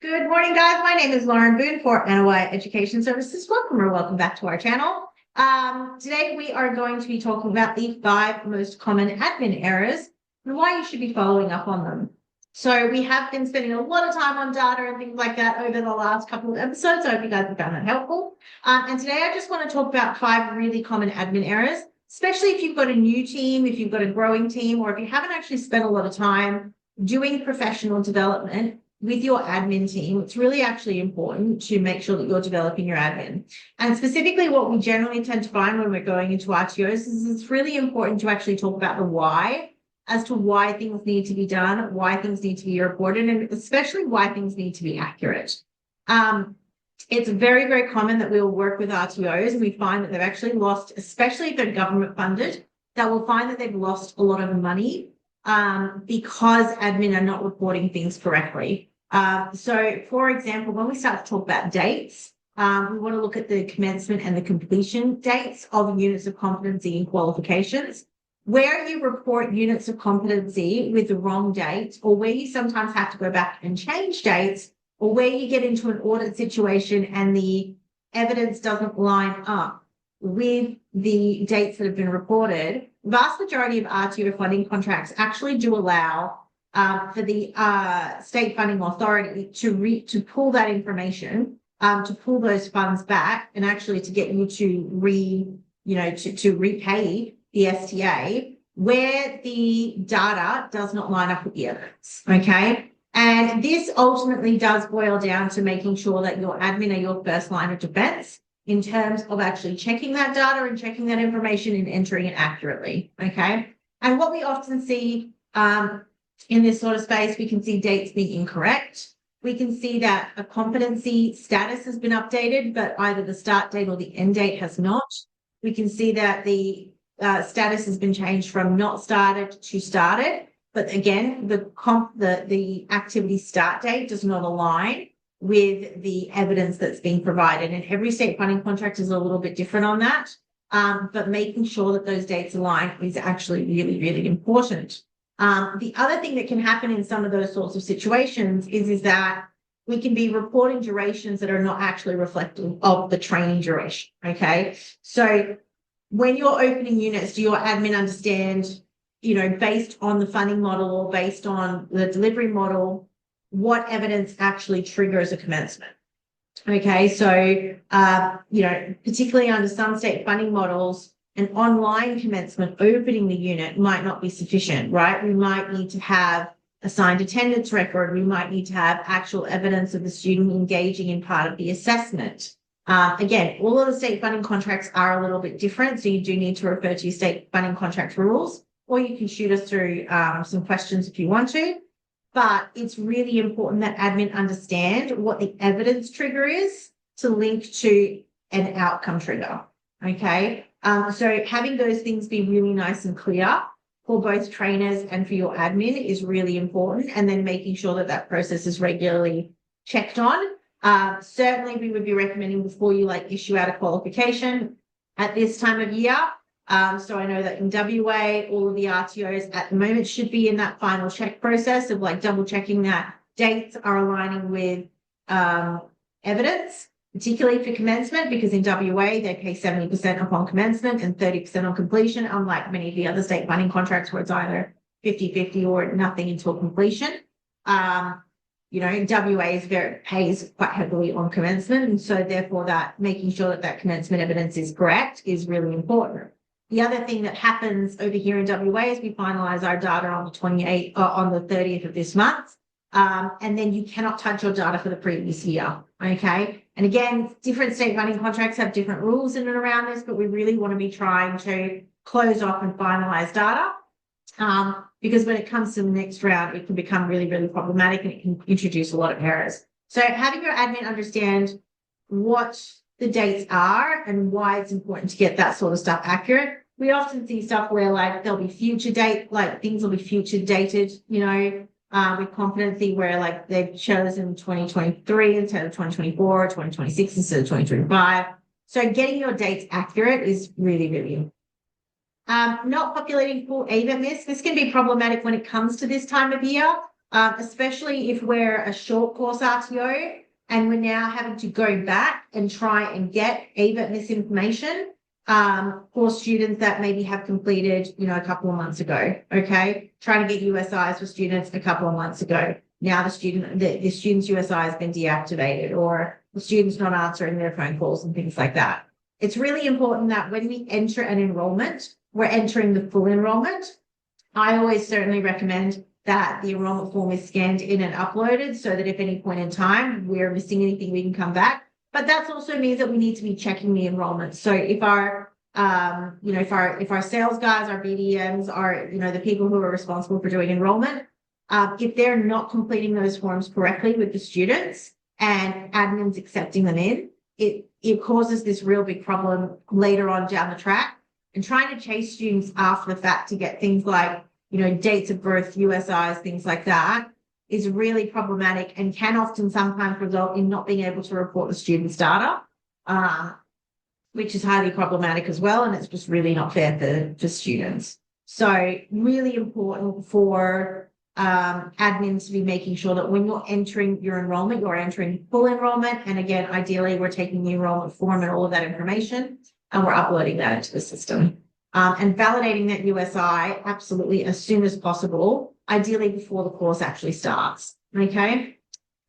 Good morning, guys. My name is Lauren Boone for NOI Education Services. Welcome or welcome back to our channel. Today we are going to be talking about the 5 most common admin errors and why you should be following up on them. So we have been spending a lot of time on data and things like that over the last couple of episodes. I hope you guys have found that helpful. And today I just want to talk about 5 really common admin errors, especially if you've got a new team, if you've got a growing team, or if you haven't actually spent a lot of time doing professional development with your admin team. It's really actually important to make sure that you're developing your admin. And specifically what we generally tend to find when we're going into RTOs is it's really important to actually talk about the why, as to why things need to be done, why things need to be reported, and especially why things need to be accurate. It's very, very common that we'll work with RTOs and we find that they've actually lost, especially if they're government funded, that we'll find that they've lost a lot of money because admin are not reporting things correctly. So, for example, when we start to talk about dates, we want to look at the commencement and the completion dates of units of competency and qualifications. Where you report units of competency with the wrong dates, or where you sometimes have to go back and change dates, or where you get into an audit situation and the evidence doesn't line up with the dates that have been reported, the vast majority of RTO funding contracts actually do allow for the state funding authority to pull that information, to pull those funds back, and actually to get you to repay the STA where the data does not line up with the evidence. Okay. And this ultimately does boil down to making sure that your admin are your first line of defense in terms of actually checking that data and checking that information and entering it accurately. Okay. And what we often see in this sort of space, we can see dates being incorrect. We can see that a competency status has been updated, but either the start date or the end date has not. We can see that the status has been changed from not started to started. But again, the activity start date does not align with the evidence that's being provided. And every state funding contract is a little bit different on that. But making sure that those dates align is actually really, really important. The other thing that can happen in some of those sorts of situations is that we can be reporting durations that are not actually reflective of the training duration. Okay. So when you're opening units, do your admin understand, based on the funding model or based on the delivery model, what evidence actually triggers a commencement? Okay. So, particularly under some state funding models, an online commencement opening the unit might not be sufficient, right? We might need to have a signed attendance record. We might need to have actual evidence of the student engaging in part of the assessment. Again, all of the state funding contracts are a little bit different, so you do need to refer to your state funding contract rules, or you can shoot us through some questions if you want to. But it's really important that admin understand what the evidence trigger is to link to an outcome trigger, okay? So having those things be really nice and clear for both trainers and for your admin is really important, and then making sure that that process is regularly checked on. Certainly we would be recommending before you issue out a qualification at this time of year. So I know that in WA, all of the RTOs at the moment should be in that final check process of double checking that dates are aligning with evidence, particularly for commencement, because in WA, they pay 70% upon commencement and 30% on completion, unlike many of the other state funding contracts where it's either 50-50 or nothing until completion. WA pays quite heavily on commencement. And so therefore that making sure that commencement evidence is correct is really important. The other thing that happens over here in WA is we finalize our data on the 30th of this month. And then you cannot touch your data for the previous year. Okay. And again, different state funding contracts have different rules in and around this, but we really want to be trying to close off and finalize data. Because when it comes to the next round, it can become really, really problematic and it can introduce a lot of errors. So having your admin understand what the dates are and why it's important to get that sort of stuff accurate. We often see stuff where there'll be future date, things will be future dated, with competency where they've chosen 2023 instead of 2024, 2026 instead of 2025. So getting your dates accurate is really, really important. Not populating full AVETMISS. This can be problematic when it comes to this time of year. especially if we're a short course RTO and we're now having to go back and try and get AVETMISS information for students that maybe have completed, a couple of months ago, okay? Trying to get USIs for students a couple of months ago. Now the student's USI has been deactivated, or the student's not answering their phone calls and things like that. It's really important that when we enter an enrollment, we're entering the full enrollment. I always certainly recommend that the enrollment form is scanned in and uploaded so that if any point in time we're missing anything, we can come back. But that also means that we need to be checking the enrollment. So if our if our sales guys, our BDMs, are the people who are responsible for doing enrollment, if they're not completing those forms correctly with the students and admin's accepting them in, it causes this real big problem later on down the track. And trying to chase students after the fact to get things like, dates of birth, USIs, things like that, is really problematic and can often sometimes result in not being able to report the student's data, which is highly problematic as well. And it's just really not fair for students. So really important for admins to be making sure that when you're entering your enrollment, you're entering full enrollment. And again, ideally, we're taking the enrollment form and all of that information and we're uploading that into the system. And validating that USI absolutely as soon as possible, ideally before the course actually starts, okay?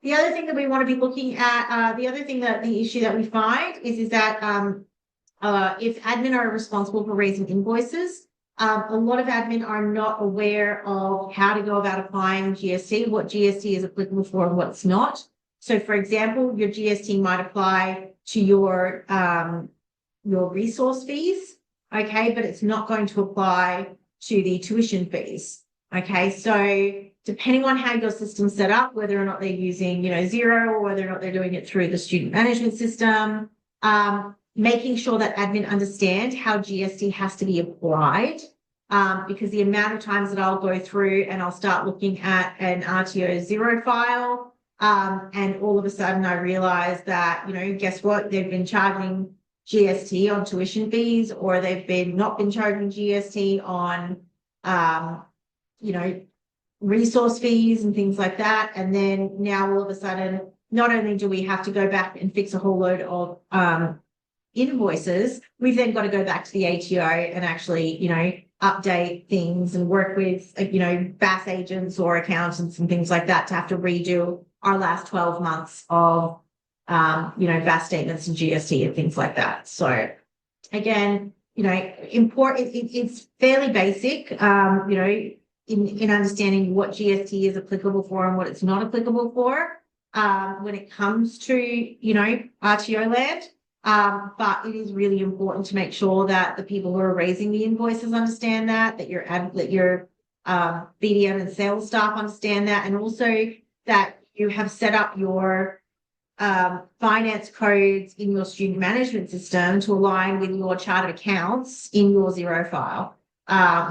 The other thing that we want to be looking at, the issue that we find is that if admin are responsible for raising invoices, a lot of admin are not aware of how to go about applying GST, what GST is applicable for and what's not. So for example, your GST might apply to your resource fees, okay, but it's not going to apply to the tuition fees, okay? So depending on how your system's set up, whether or not they're using, Xero, or whether or not they're doing it through the student management system, making sure that admin understand how GST has to be applied, because the amount of times that I'll go through and I'll start looking at an RTO Xero file, and all of a sudden I realize that, guess what? They've been charging GST on tuition fees, or they've not been charging GST on, resource fees and things like that. And then now all of a sudden, not only do we have to go back and fix a whole load of invoices, we've then got to go back to the ATO and actually, update things and work with, BAS agents or accountants and things like that to have to redo our last 12 months of BAS statements and GST and things like that. So again, important, it's fairly basic, in understanding what GST is applicable for and what it's not applicable for, when it comes to, RTO land. But it is really important to make sure that the people who are raising the invoices understand that your BDM and sales staff understand that, and also that you have set up your finance codes in your student management system to align with your chart of accounts in your Xero file.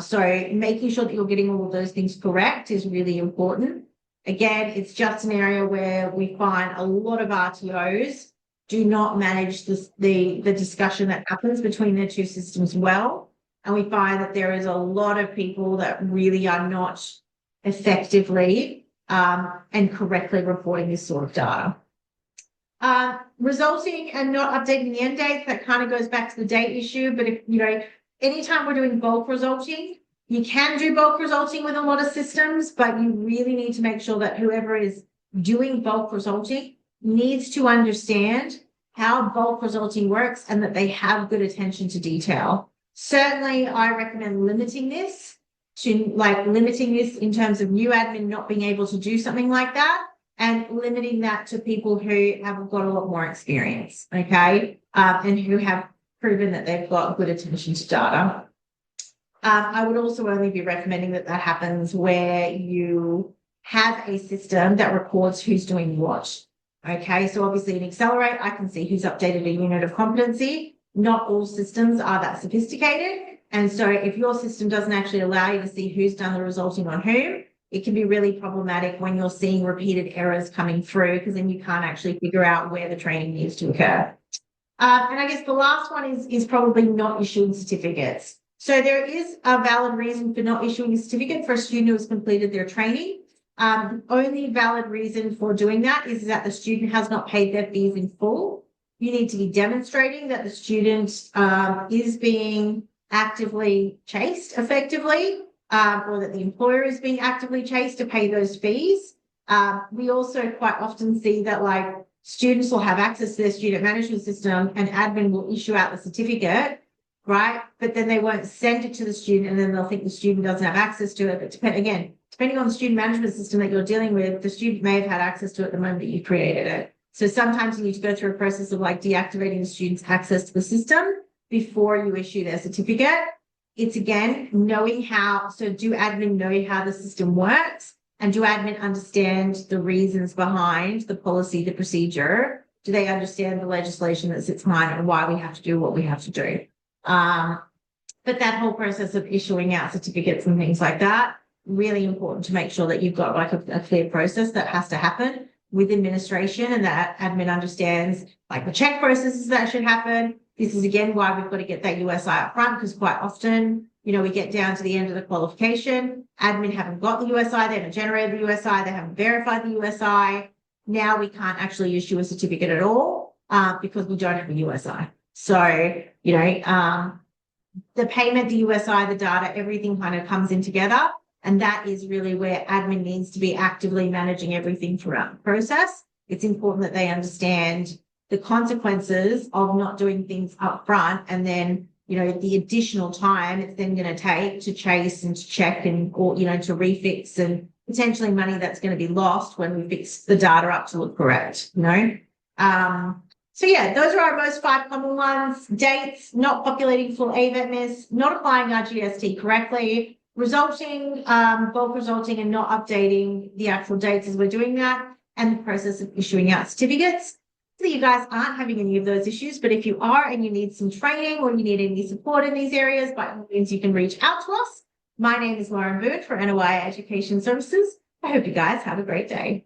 So making sure that you're getting all of those things correct is really important. Again, it's just an area where we find a lot of RTOs do not manage the discussion that happens between the two systems well. And we find that there is a lot of people that really are not effectively and correctly reporting this sort of data. Resulting and not updating the end dates, that kind of goes back to the date issue. But if, anytime we're doing bulk resulting, you can do bulk resulting with a lot of systems, but you really need to make sure that whoever is doing bulk resulting needs to understand how bulk resulting works and that they have good attention to detail. Certainly, I recommend limiting this in terms of new admin not being able to do something like that, and limiting that to people who have got a lot more experience, okay, and who have proven that they've got good attention to data. I would also only be recommending that happens where you have a system that records who's doing what. Okay, so obviously in Accelerate, I can see who's updated a unit of competency. Not all systems are that sophisticated. And so if your system doesn't actually allow you to see who's done the resulting on whom, it can be really problematic when you're seeing repeated errors coming through, because then you can't actually figure out where the training needs to occur. And I guess the last one is probably not issuing certificates. So there is a valid reason for not issuing a certificate for a student who has completed their training. The only valid reason for doing that is that the student has not paid their fees in full. You need to be demonstrating that the student is being actively chased effectively, or that the employer is being actively chased to pay those fees. We also quite often see that like students will have access to their student management system and admin will issue out the certificate, right? But then they won't send it to the student and then they'll think the student doesn't have access to it. But depending on the student management system that you're dealing with, the student may have had access to it the moment that you created it. So sometimes you need to go through a process of like deactivating the student's access to the system before you issue their certificate. It's again, knowing how, so do admin know how the system works? And do admin understand the reasons behind the policy, the procedure? Do they understand the legislation that sits behind it and why we have to do what we have to do? But that whole process of issuing out certificates and things like that, really important to make sure that you've got like a clear process that has to happen with administration and that admin understands like the check processes that should happen. This is again why we've got to get that USI up front, because quite often, you know, we get down to the end of the qualification, admin haven't got the USI, they haven't generated the USI, they haven't verified the USI. Now we can't actually issue a certificate at all because we don't have a USI. So, you know, the payment, the USI, the data, everything kind of comes in together. And that is really where admin needs to be actively managing everything throughout the process. It's important that they understand the consequences of not doing things up front and then, you know, the additional time it's then going to take to chase and to check and, or, you know, to refix and potentially money that's going to be lost when we fix the data up to look correct, you know. So yeah, those are our most 5 common ones. Dates, not populating full AVETMISS, not applying our GST correctly, resulting, bulk resulting and not updating the actual dates as we're doing that, and the process of issuing out certificates. So you guys aren't having any of those issues, but if you are and you need some training or you need any support in these areas, by all means you can reach out to us. My name is Lauren Boone for NOI Education Services. I hope you guys have a great day.